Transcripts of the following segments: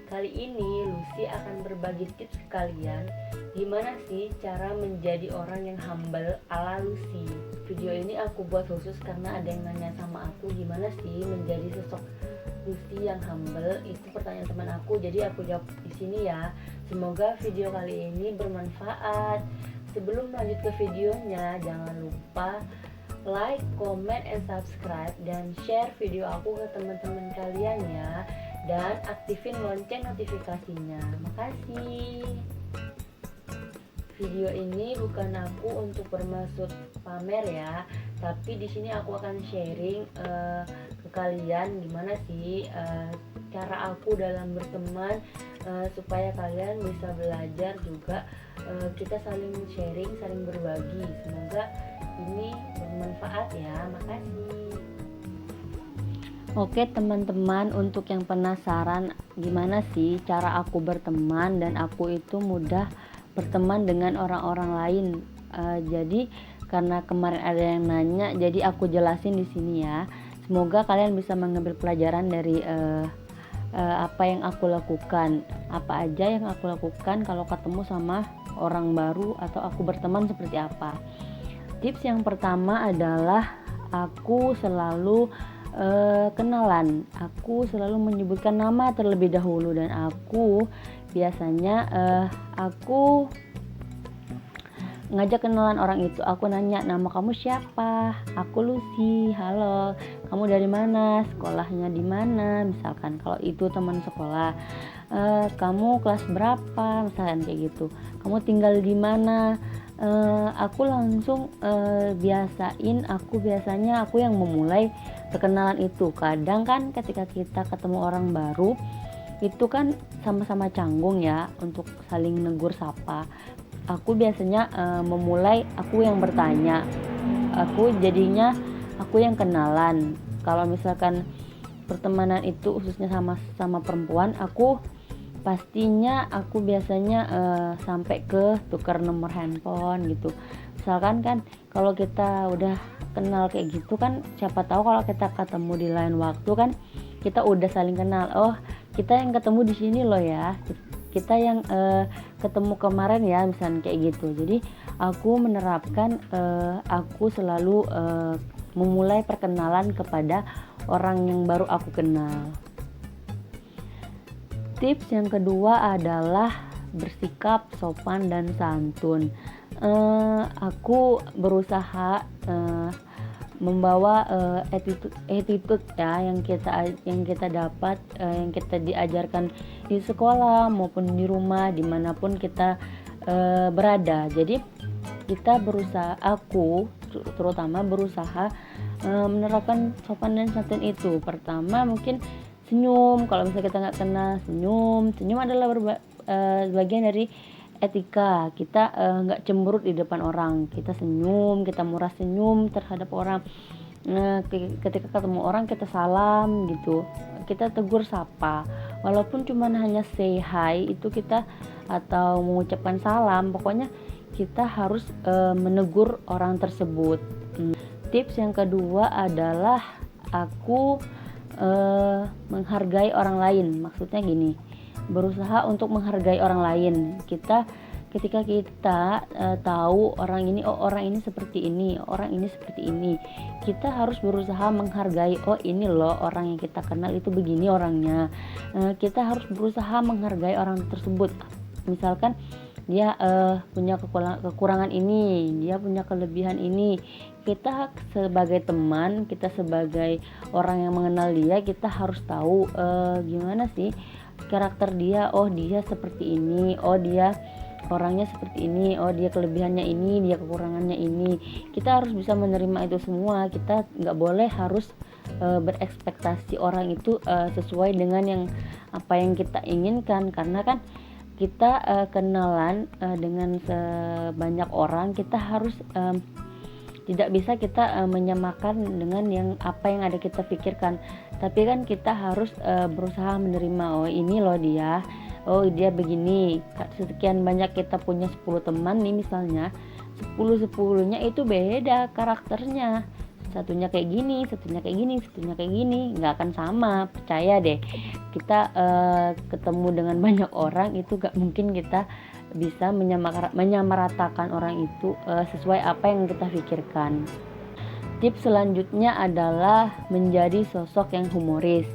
Kali ini Lucy akan berbagi tips ke kalian gimana sih cara menjadi orang yang humble ala Lucy. Video ini aku buat khusus karena ada yang nanya sama aku gimana sih menjadi sosok Lucy yang humble. Itu pertanyaan teman aku, jadi aku jawab di sini ya. Semoga video kali ini bermanfaat. Sebelum lanjut ke videonya, jangan lupa like, comment, and subscribe dan share video aku ke teman-teman kalian ya. Dan aktifin lonceng notifikasinya. Makasih. Video ini bukan aku untuk bermaksud pamer ya, tapi di sini aku akan sharing ke kalian gimana sih cara aku dalam berteman, supaya kalian bisa belajar juga. Kita saling sharing, saling berbagi. Semoga ini bermanfaat ya. Makasih. Oke teman-teman, untuk yang penasaran gimana sih cara aku berteman dan aku itu mudah berteman dengan orang-orang lain, jadi karena kemarin ada yang nanya, jadi aku jelasin di sini ya. Semoga kalian bisa mengambil pelajaran dari apa yang aku lakukan, apa aja yang aku lakukan kalau ketemu sama orang baru atau aku berteman seperti apa. Tips yang pertama adalah aku selalu kenalan. Aku selalu menyebutkan nama terlebih dahulu, dan aku biasanya aku ngajak kenalan orang itu. Aku nanya, nama kamu siapa? Aku Lucy. Halo, kamu dari mana? Sekolahnya di mana? Misalkan kalau itu teman sekolah. Kamu kelas berapa? Misalkan kayak gitu. Kamu tinggal di mana? Aku langsung biasanya aku yang memulai perkenalan itu. Kadang kan ketika kita ketemu orang baru itu kan sama-sama canggung ya untuk saling negur sapa. Aku biasanya memulai, aku yang bertanya, aku yang kenalan. Kalau misalkan pertemanan itu khususnya sama perempuan, aku biasanya sampai ke tukar nomor handphone gitu. Misalkan kan kalau kita udah kenal kayak gitu kan, siapa tahu kalau kita ketemu di lain waktu kan kita udah saling kenal. Oh, kita yang ketemu di sini loh ya. Kita yang ketemu kemarin ya, misalnya kayak gitu. Jadi aku menerapkan, aku selalu memulai perkenalan kepada orang yang baru aku kenal. Tips yang kedua adalah bersikap sopan dan santun. Aku berusaha membawa attitude ya yang kita dapat, yang kita diajarkan di sekolah maupun di rumah, dimanapun kita berada. Jadi kita aku terutama berusaha menerapkan sopan dan santun itu. Pertama mungkin senyum. Kalau misalnya kita nggak kenal, senyum adalah bagian dari etika. Kita nggak cemberut di depan orang, kita senyum, kita murah senyum terhadap orang. Ketika ketemu orang kita salam gitu, kita tegur sapa, walaupun cuma hanya say hi itu kita, atau mengucapkan salam, pokoknya kita harus menegur orang tersebut. Tips yang kedua adalah aku menghargai orang lain. Maksudnya gini, berusaha untuk menghargai orang lain. Ketika kita tahu orang ini seperti ini, orang ini seperti ini, kita harus berusaha menghargai. Oh, ini loh orang yang kita kenal itu begini orangnya. Kita harus berusaha menghargai orang tersebut. Misalkan dia punya kekurangan ini, dia punya kelebihan ini. Kita sebagai teman, kita sebagai orang yang mengenal dia, kita harus tahu gimana sih karakter dia. Oh, dia seperti ini, oh dia orangnya seperti ini, oh dia kelebihannya ini, dia kekurangannya ini. Kita harus bisa menerima itu semua. Kita nggak boleh harus berekspektasi orang itu sesuai dengan apa yang kita inginkan, karena kan kita kenalan dengan sebanyak orang. Kita harus tidak bisa kita menyamakan dengan apa yang ada kita pikirkan, tapi kan kita harus berusaha menerima. Oh, ini loh dia, oh dia begini. Sekian banyak, kita punya 10 teman nih misalnya, 10-10nya itu beda karakternya. satunya kayak gini, satunya kayak gini, satunya kayak gini, nggak akan sama. Percaya deh, kita ketemu dengan banyak orang itu gak mungkin kita bisa menyamaratakan orang itu sesuai apa yang kita pikirkan. Tips selanjutnya adalah menjadi sosok yang humoris.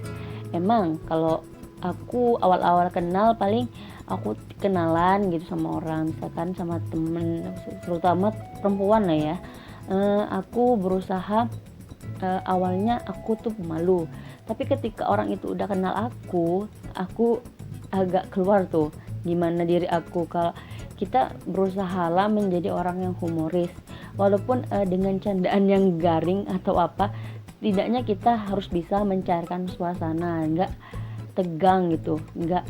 Emang kalau aku awal-awal kenal, paling aku kenalan gitu sama orang, misalkan sama temen, terutama perempuan lah ya. Aku berusaha, awalnya aku tuh pemalu, tapi ketika orang itu udah kenal aku agak keluar tuh gimana diri aku. Kalau kita berusaha lah menjadi orang yang humoris, walaupun dengan candaan yang garing atau apa, setidaknya kita harus bisa mencairkan suasana, nggak tegang gitu, nggak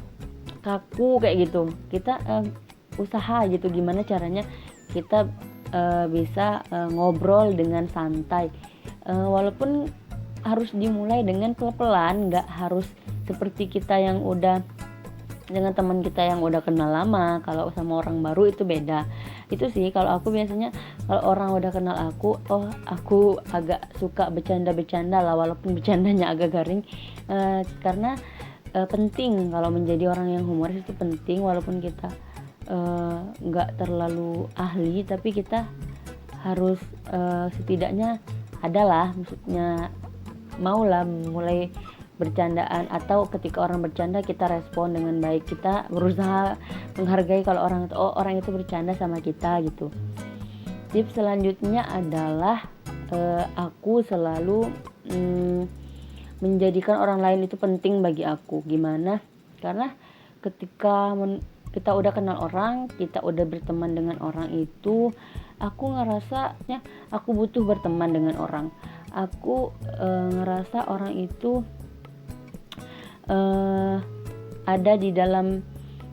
kaku kayak gitu. Kita usaha gitu gimana caranya kita bisa ngobrol dengan santai, walaupun harus dimulai dengan pelan-pelan, nggak harus seperti kita yang udah dengan teman kita yang udah kenal lama. Kalau sama orang baru itu beda. Itu sih kalau aku biasanya, kalau orang udah kenal aku agak suka bercanda-bercanda lah, walaupun bercandanya agak garing, karena penting kalau menjadi orang yang humoris itu penting, walaupun kita nggak terlalu ahli, tapi kita harus setidaknya adalah, maksudnya maulah mulai bercandaan, atau ketika orang bercanda kita respon dengan baik, kita berusaha menghargai kalau orang itu bercanda sama kita gitu. Tips selanjutnya adalah aku selalu menjadikan orang lain itu penting bagi aku. Gimana? Karena ketika kita udah kenal orang, kita udah berteman dengan orang itu, aku ngerasanya aku butuh berteman dengan orang. Aku ngerasa orang itu ada di dalam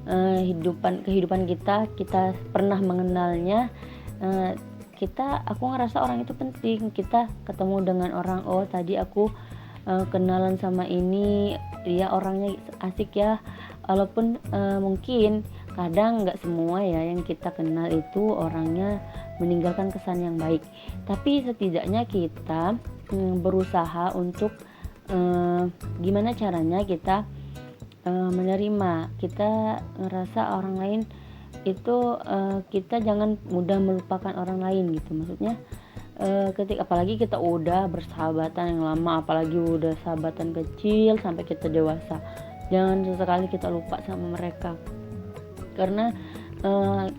kehidupan kita pernah mengenalnya. Aku ngerasa orang itu penting. Kita ketemu dengan orang, oh tadi aku kenalan sama ini, dia orangnya asik ya, walaupun mungkin kadang nggak semua ya yang kita kenal itu orangnya meninggalkan kesan yang baik, tapi setidaknya kita berusaha untuk gimana caranya kita menerima. Kita ngerasa orang lain itu, kita jangan mudah melupakan orang lain gitu. Maksudnya ketika apalagi kita udah bersahabatan yang lama, apalagi udah sahabatan kecil sampai kita dewasa, jangan sesekali kita lupa sama mereka, karena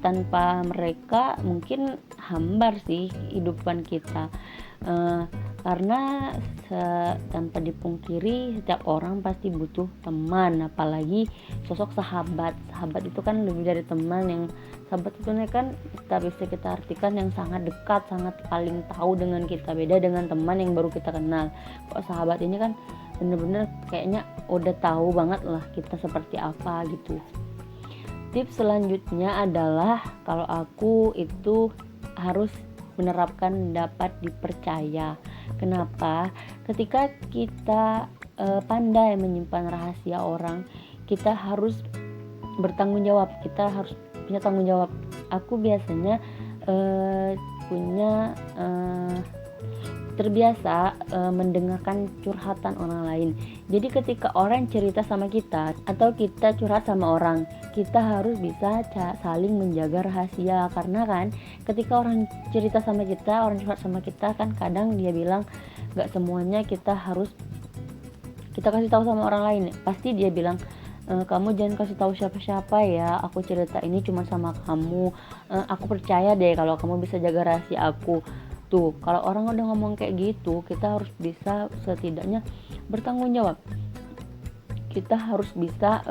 tanpa mereka mungkin hambar sih kehidupan kita. Karena tanpa dipungkiri setiap orang pasti butuh teman, apalagi sosok sahabat itu kan lebih dari teman. Yang sahabat itu kan bisa kita artikan yang sangat dekat, sangat paling tahu dengan kita, beda dengan teman yang baru kita kenal. Kok sahabat ini kan bener-bener kayaknya udah tahu banget lah kita seperti apa gitu. Tips selanjutnya adalah kalau aku itu harus menerapkan dapat dipercaya. Kenapa? Ketika kita pandai menyimpan rahasia orang, kita harus bertanggung jawab. Kita harus punya tanggung jawab. Aku biasanya terbiasa mendengarkan curhatan orang lain. Jadi ketika orang cerita sama kita atau kita curhat sama orang, kita harus bisa saling menjaga rahasia. Karena kan ketika orang cerita sama kita, orang curhat sama kita, kan kadang dia bilang gak semuanya kita harus kita kasih tahu sama orang lain. Pasti dia bilang, kamu jangan kasih tahu siapa-siapa ya, aku cerita ini cuma sama kamu, aku percaya deh kalau kamu bisa jaga rahasia aku. Tuh, kalau orang udah ngomong kayak gitu, kita harus bisa setidaknya bertanggung jawab. Kita harus bisa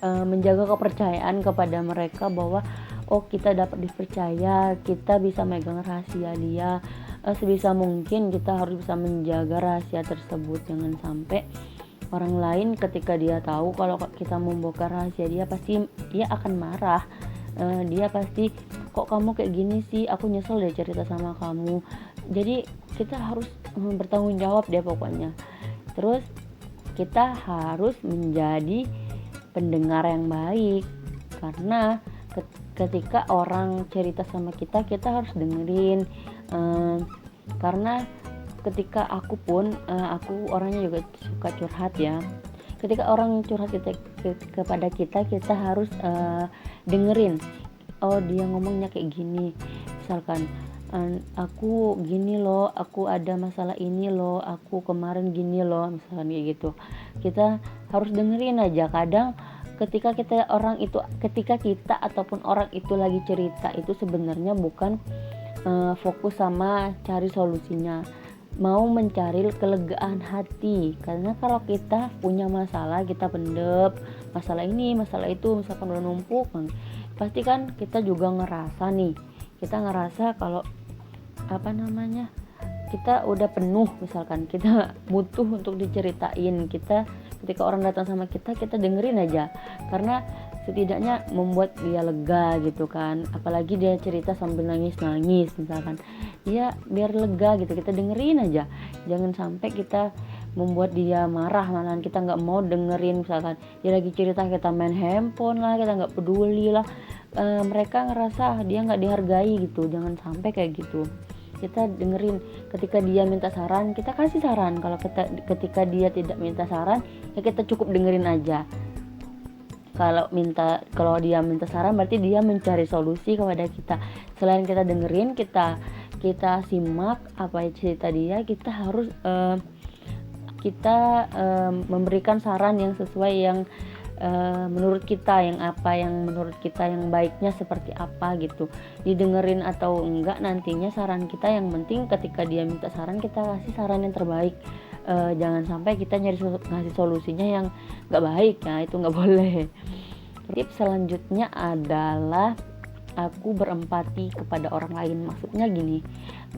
menjaga kepercayaan kepada mereka bahwa oh kita dapat dipercaya, kita bisa megang rahasia dia. Sebisa mungkin kita harus bisa menjaga rahasia tersebut. Jangan sampai orang lain ketika dia tahu kalau kita membongkar rahasia dia, pasti dia akan marah. Dia pasti, kok kamu kayak gini sih, aku nyesel deh cerita sama kamu. Jadi kita harus bertanggung jawab deh pokoknya. Terus kita harus menjadi pendengar yang baik, karena ketika orang cerita sama kita, kita harus dengerin, karena ketika aku pun aku orangnya juga suka curhat ya. Ketika orang curhat kepada kita, kita harus dengerin. Oh, dia ngomongnya kayak gini. Misalkan aku gini loh, aku ada masalah ini loh, aku kemarin gini loh, misalkan kayak gitu. Kita harus dengerin aja. Kadang ketika kita ataupun orang itu lagi cerita, itu sebenarnya bukan fokus sama cari solusinya, mau mencari kelegaan hati. Karena kalau kita punya masalah, kita pendep masalah ini masalah itu, misalkan udah numpuk, pasti kan kita juga ngerasa kalau kita udah penuh, misalkan kita butuh untuk diceritain. Ketika orang datang sama kita dengerin aja, karena setidaknya membuat dia lega gitu kan. Apalagi dia cerita sambil nangis misalkan, dia biar lega gitu, kita dengerin aja. Jangan sampai kita membuat dia marah, malahan kita nggak mau dengerin. Misalkan dia lagi cerita, kita main handphone lah, kita nggak peduli lah. Mereka ngerasa dia nggak dihargai gitu. Jangan sampai kayak gitu. Kita dengerin. Ketika dia minta saran, kita kasih saran. Ketika dia tidak minta saran, ya kita cukup dengerin aja. Kalau dia minta saran, berarti dia mencari solusi kepada kita. Selain kita dengerin, kita simak apa cerita dia, kita harus memberikan saran yang sesuai, yang menurut kita, yang menurut kita yang baiknya seperti apa gitu. Didengerin atau enggak nantinya saran kita, yang penting ketika dia minta saran, kita kasih saran yang terbaik. Jangan sampai kita ngasih solusinya yang enggak baik, ya itu enggak boleh. Tips selanjutnya adalah aku berempati kepada orang lain. Maksudnya gini,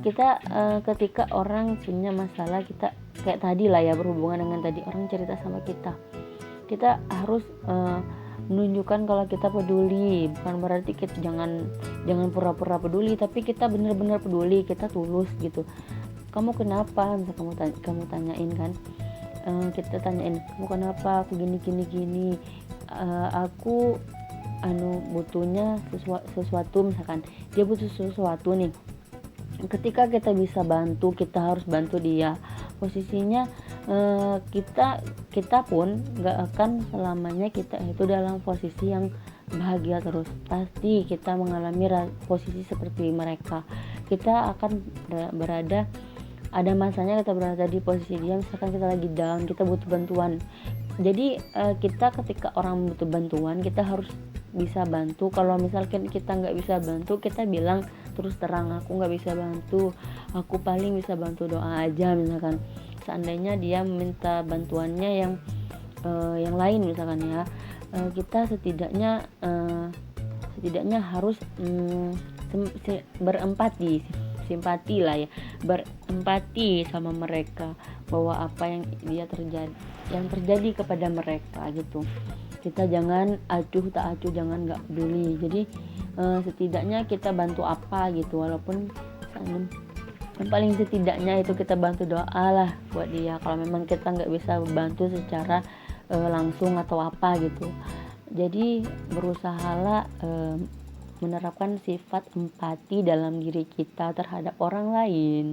kita ketika orang punya masalah, kita kayak tadi lah ya, berhubungan dengan tadi orang cerita sama kita harus menunjukkan kalau kita peduli. Bukan berarti kita jangan pura-pura peduli, tapi kita benar-benar peduli, kita tulus gitu. Kamu kenapa? Misal kamu tanyain kan, kita tanyain, kamu kenapa? Aku gini. Aku butuhnya sesuatu, misalkan dia butuh sesuatu nih. Ketika kita bisa bantu, kita harus bantu dia. Posisinya kita pun gak akan selamanya kita itu dalam posisi yang bahagia terus. Pasti kita mengalami posisi seperti mereka. Kita akan ada masanya kita berada di posisi dia. Misalkan kita lagi down, kita butuh bantuan. Jadi kita ketika orang butuh bantuan, kita harus bisa bantu. Kalau misalkan kita nggak bisa bantu, kita bilang terus terang, aku nggak bisa bantu, aku paling bisa bantu doa aja. Misalkan seandainya dia minta bantuannya yang lain misalkan ya, kita setidaknya harus berempati, simpati lah ya, berempati sama mereka, bahwa apa yang terjadi kepada mereka gitu. Kita jangan acuh tak acuh, jangan nggak peduli. Jadi setidaknya kita bantu apa gitu, walaupun yang paling setidaknya itu kita bantu doa lah buat dia. Kalau memang kita nggak bisa bantu secara langsung atau apa gitu, jadi berusahalah menerapkan sifat empati dalam diri kita terhadap orang lain.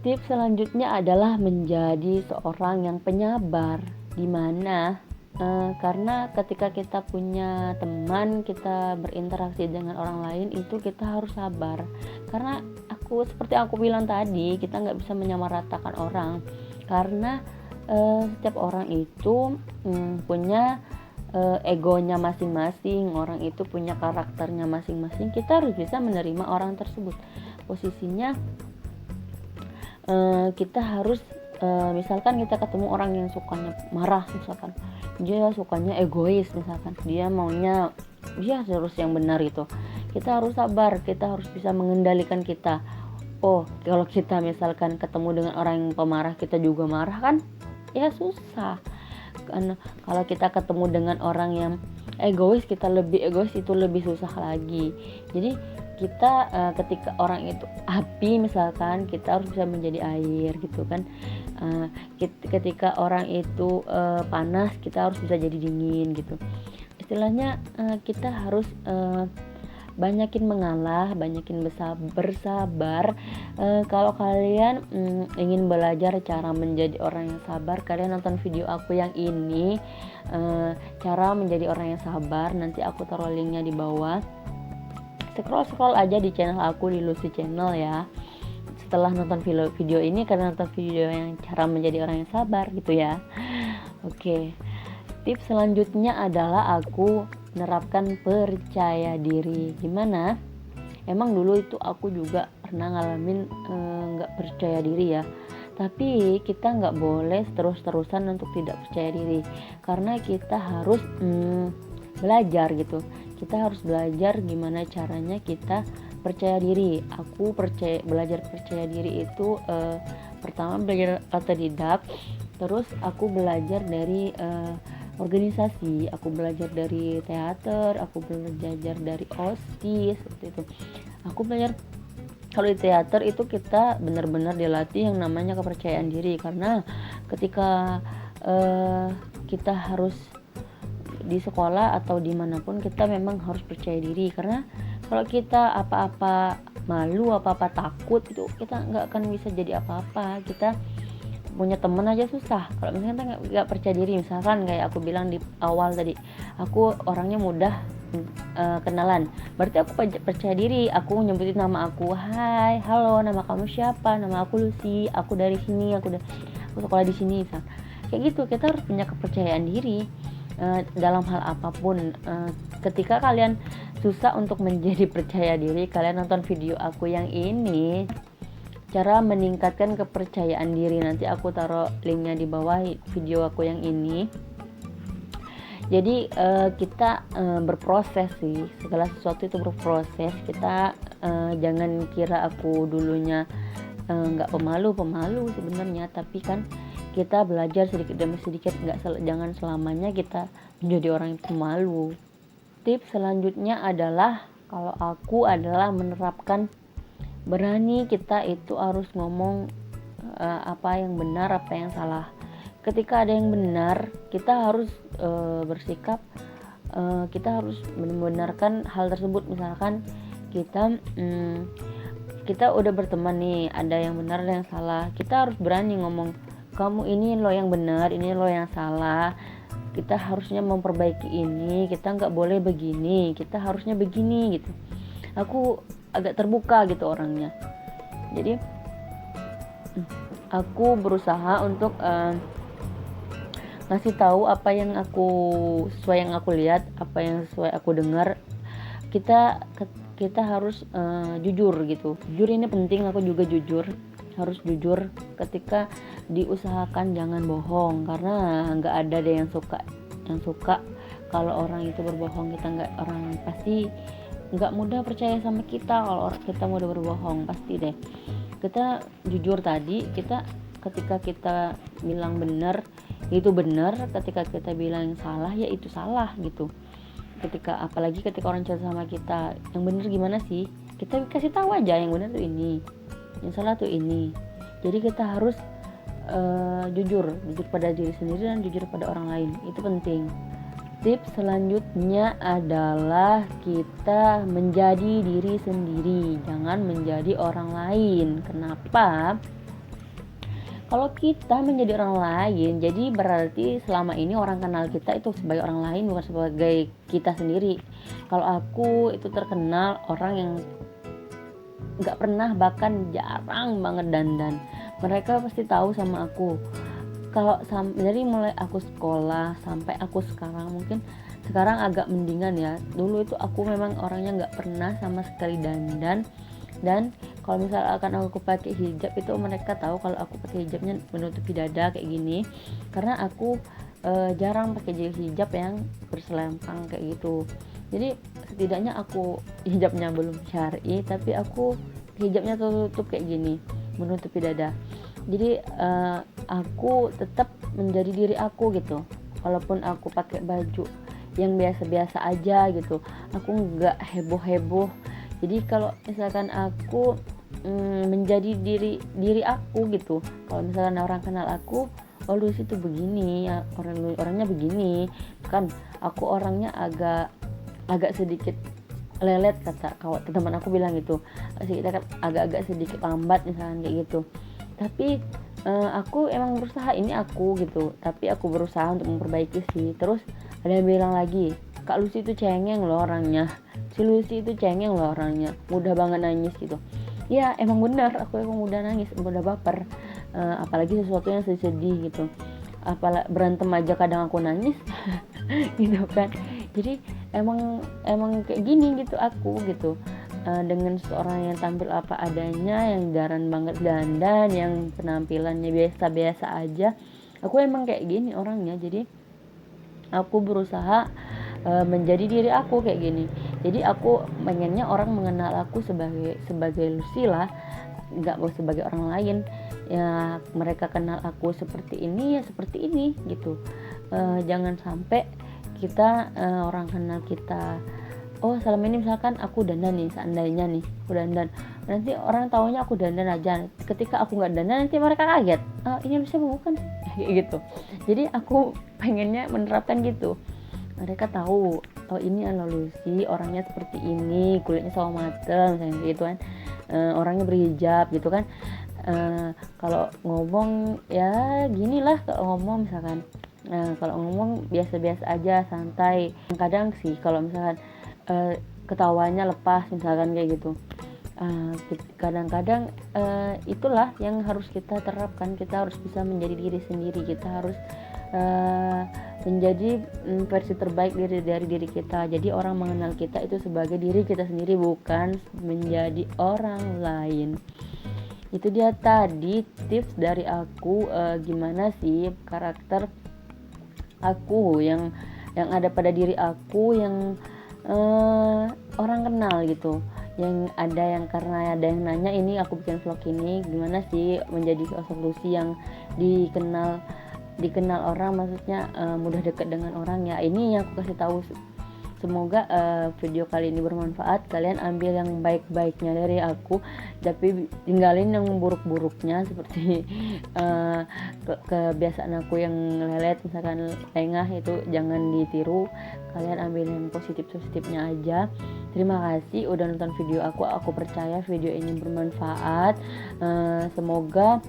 Tips selanjutnya adalah menjadi seorang yang penyabar. Dimana karena ketika kita punya teman, kita berinteraksi dengan orang lain, itu kita harus sabar. Karena seperti aku bilang tadi, kita nggak bisa menyamaratakan orang, karena setiap orang itu punya egonya masing-masing. Orang itu punya karakternya masing-masing. Kita harus bisa menerima orang tersebut. Posisinya kita harus misalkan kita ketemu orang yang sukanya marah, misalkan dia sukanya egois, misalkan dia maunya dia terus yang benar itu, kita harus sabar, kita harus bisa mengendalikan kita. Oh, kalau kita misalkan ketemu dengan orang yang pemarah, kita juga marah kan, ya susah. Karena kalau kita ketemu dengan orang yang egois, kita lebih egois, itu lebih susah lagi. Jadi kita ketika orang itu api misalkan, kita harus bisa menjadi air gitu kan. Ketika orang itu panas, kita harus bisa jadi dingin gitu. Istilahnya kita harus banyakin mengalah, banyakin bersabar. Kalau kalian ingin belajar cara menjadi orang yang sabar, kalian nonton video aku yang ini, cara menjadi orang yang sabar. Nanti aku taruh linknya di bawah. Scroll aja di channel aku, di Lucy Channel ya. Setelah nonton video ini, kalian nonton video yang cara menjadi orang yang sabar gitu ya. Oke. Tips selanjutnya adalah aku menerapkan percaya diri. Gimana? Emang dulu itu aku juga pernah ngalamin nggak percaya diri ya. Tapi kita nggak boleh terus-terusan untuk tidak percaya diri, karena kita harus belajar gitu. Kita harus belajar gimana caranya kita percaya diri. Aku belajar percaya diri itu pertama belajar otodidak, terus aku belajar dari organisasi, aku belajar dari teater, aku belajar dari OSIS seperti itu. Aku belajar, kalau di teater itu kita benar-benar dilatih yang namanya kepercayaan diri, karena ketika kita harus di sekolah atau dimanapun kita memang harus percaya diri, karena kalau kita apa-apa malu, apa-apa takut itu kita nggak akan bisa jadi apa-apa. Kita punya temen aja susah kalau misalnya kita nggak percaya diri. Misalkan kayak aku bilang di awal tadi, aku orangnya mudah kenalan, berarti aku percaya diri. Aku nyebutin nama aku, hai, halo, nama kamu siapa? Nama aku Lucy, aku dari sini, aku sekolah di sini. Misal kayak gitu, kita harus punya kepercayaan diri dalam hal apapun. Ketika kalian susah untuk menjadi percaya diri, kalian nonton video aku yang ini, cara meningkatkan kepercayaan diri. Nanti aku taruh linknya di bawah video aku yang ini. Jadi kita berproses sih, segala sesuatu itu berproses. Kita jangan kira aku dulunya nggak pemalu sebenarnya, tapi kan kita belajar sedikit demi sedikit. Jangan selamanya kita menjadi orang yang pemalu. Tips selanjutnya adalah, kalau aku adalah menerapkan berani. Kita itu harus ngomong apa yang benar, apa yang salah. Ketika ada yang benar, kita harus bersikap, kita harus membenarkan hal tersebut. Misalkan kita udah berteman nih, ada yang benar, ada yang salah. Kita harus berani ngomong, kamu ini lo yang benar, ini lo yang salah. Kita harusnya memperbaiki ini, kita nggak boleh begini, kita harusnya begini gitu. Aku agak terbuka gitu orangnya. Jadi aku berusaha untuk ngasih tahu apa yang sesuai yang aku lihat, apa yang sesuai aku dengar. Kita harus jujur gitu. Jujur ini penting. Aku juga harus jujur. Ketika diusahakan jangan bohong, karena nggak ada deh yang suka kalau orang itu berbohong. Orang pasti nggak mudah percaya sama kita kalau kita mudah berbohong, pasti deh. Kita jujur tadi, ketika kita bilang benar itu benar, ketika kita bilang salah ya itu salah gitu. Apalagi ketika orang cerita sama kita, yang benar gimana sih, kita kasih tahu aja yang benar tuh ini, yang salah tuh ini. Jadi kita harus jujur pada diri sendiri dan jujur pada orang lain, itu penting. Tips selanjutnya adalah kita menjadi diri sendiri, jangan menjadi orang lain. Kenapa? Kalau kita menjadi orang lain, jadi berarti selama ini orang kenal kita itu sebagai orang lain, bukan sebagai kita sendiri. Kalau aku itu terkenal orang yang gak pernah, bahkan jarang banget dandan. Mereka pasti tahu sama aku. Dari mulai aku sekolah sampai aku sekarang, mungkin sekarang agak mendingan ya. Dulu itu aku memang orangnya gak pernah sama sekali dandan. Dan kalau misalkan aku pakai hijab, itu mereka tahu kalau aku pakai hijabnya menutupi dada kayak gini, karena aku jarang pakai hijab yang berselempang kayak gitu. Jadi setidaknya aku hijabnya belum syar'i, tapi aku hijabnya tutup kayak gini, menutupi dada. Jadi aku tetap menjadi diri aku gitu, walaupun aku pakai baju yang biasa-biasa aja gitu, aku nggak heboh-heboh. Jadi kalau misalkan aku menjadi diri aku gitu, kalau misalkan orang kenal aku, oh Lucy tuh begini ya, orangnya begini kan. Aku orangnya agak sedikit lelet, kata kawan teman aku bilang gitu, kita kan agak-agak sedikit lambat misalkan kayak gitu. Tapi aku emang berusaha, ini aku gitu, tapi aku berusaha untuk memperbaiki sih. Terus ada yang bilang lagi, Kak Lucy itu cengeng loh orangnya, si Lucy itu cengeng loh orangnya, mudah banget nangis gitu. Ya emang benar, aku emang mudah nangis, mudah baper, apalagi sesuatu yang sedih gitu, apalagi berantem aja kadang aku nangis gitu kan. Jadi emang emang kayak gini gitu aku gitu. Dengan seorang yang tampil apa adanya, yang jarang banget dandan, yang penampilannya biasa-biasa aja, aku emang kayak gini orangnya. Jadi aku berusaha menjadi diri aku kayak gini. Jadi aku pengennya orang mengenal aku sebagai Lucy lah, nggak mau sebagai orang lain. Ya mereka kenal aku seperti ini, ya seperti ini gitu. Jangan sampai kita orang kenal kita, oh selama ini misalkan aku dandan nih, seandainya nih aku dandan, nanti orang taunya aku dandan aja, ketika aku nggak dandan nanti mereka kaget, ini Lucy bukan kayak gitu. Jadi aku pengennya menerapkan gitu, mereka tahu oh ini adalah Lucy, orangnya seperti ini, kulitnya sawo mateng misalnya gitu kan, orangnya berhijab gitu kan. Kalau ngomong ya gini lah, kalau ngomong misalkan, kalau ngomong biasa-biasa aja, santai. Kadang sih kalau misalkan ketawanya lepas misalkan kayak gitu, kadang-kadang itulah yang harus kita terapkan. Kita harus bisa menjadi diri sendiri, kita harus menjadi versi terbaik dari diri kita. Jadi orang mengenal kita itu sebagai diri kita sendiri, bukan menjadi orang lain. Itu dia tadi tips dari aku, gimana sih karakter aku yang ada pada diri aku, yang orang kenal gitu, yang ada yang karena ada yang nanya ini aku bikin vlog ini gimana sih menjadi sosok Lucy yang dikenal orang, maksudnya mudah dekat dengan orang. Ya ini yang aku kasih tahu. Semoga video kali ini bermanfaat. Kalian ambil yang baik-baiknya dari aku, tapi tinggalin yang buruk-buruknya, seperti kebiasaan aku yang lelet misalkan, lengah, itu jangan ditiru. Kalian ambil yang positif-positifnya aja. Terima kasih udah nonton video aku percaya video ini bermanfaat. Semoga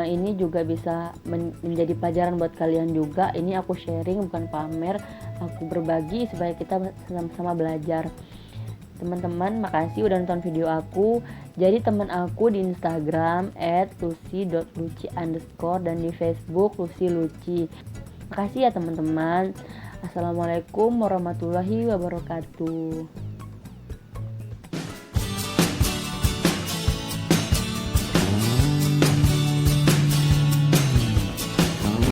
ini juga bisa menjadi pelajaran buat kalian juga. Ini aku sharing, bukan pamer, aku berbagi supaya kita sama-sama belajar. Teman-teman, makasih udah nonton video aku. Jadi teman aku di Instagram @lucy.lucy_ dan di Facebook Lucy Lucy. Makasih ya teman-teman. Assalamualaikum warahmatullahi wabarakatuh.